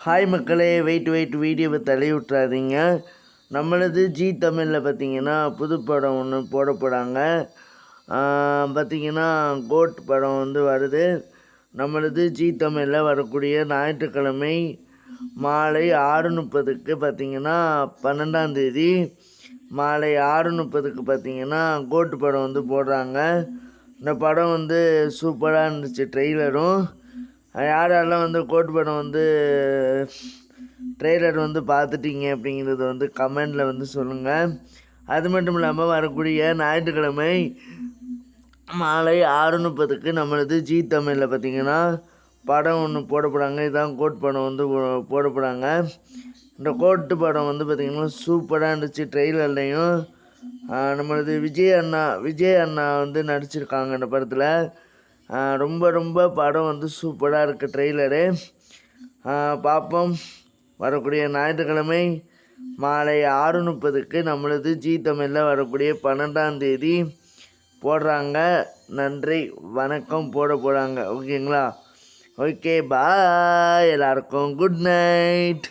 Hi மக்களே, wait வீடியோவை தள்ளி விட்றாதீங்க. நம்மளது ஜீ தமிழில் பார்த்திங்கன்னா புது படம் ஒன்று போட போகிறாங்க. பார்த்திங்கன்னா கோட் படம் வந்து வருது. நம்மளது ஜீ தமிழில் வரக்கூடிய ஞாயிற்றுக்கிழமை மாலை 6:30க்கு பார்த்திங்கன்னா 12ஆம் தேதி மாலை 6:30க்கு பார்த்திங்கன்னா கோட் படம் வந்து போடுறாங்க. இந்த படம் வந்து சூப்பராக இருந்துச்சு. ட்ரெய்லரும் யாரெல்லாம் வந்து கோட் படம் வந்து ட்ரெய்லர் வந்து பார்த்துட்டீங்க அப்படிங்கிறத வந்து கமெண்டில் வந்து சொல்லுங்கள். அது மட்டும் இல்லாமல் வரக்கூடிய ஞாயிற்றுக்கிழமை மாலை 6:30க்கு நம்மளது ஜீ தமிழில் பார்த்திங்கன்னா படம் ஒன்று போட போகிறாங்க. இதுதான் கோட் படம் வந்து போட போகிறாங்க. இந்த கோட்டு படம் வந்து பார்த்திங்கன்னா சூப்பராக இருந்துச்சு. ட்ரெய்லர்லையும் நம்மளது விஜய் அண்ணா வந்து நடிச்சிருக்காங்க இந்த படத்தில். ரொம்ப படம் வந்து சூப்பராக இருக்குது. ட்ரெய்லரு பார்ப்போம். வரக்கூடிய ஞாயிற்றுக்கிழமை மாலை 6:30க்கு நம்மளது ஜீ தமிழில் வரக்கூடிய 12ஆம் தேதி போடுறாங்க. நன்றி வணக்கம் போட போகிறாங்க. ஓகேங்களா? ஓகே பாய் எல்லாருக்கும். Good night.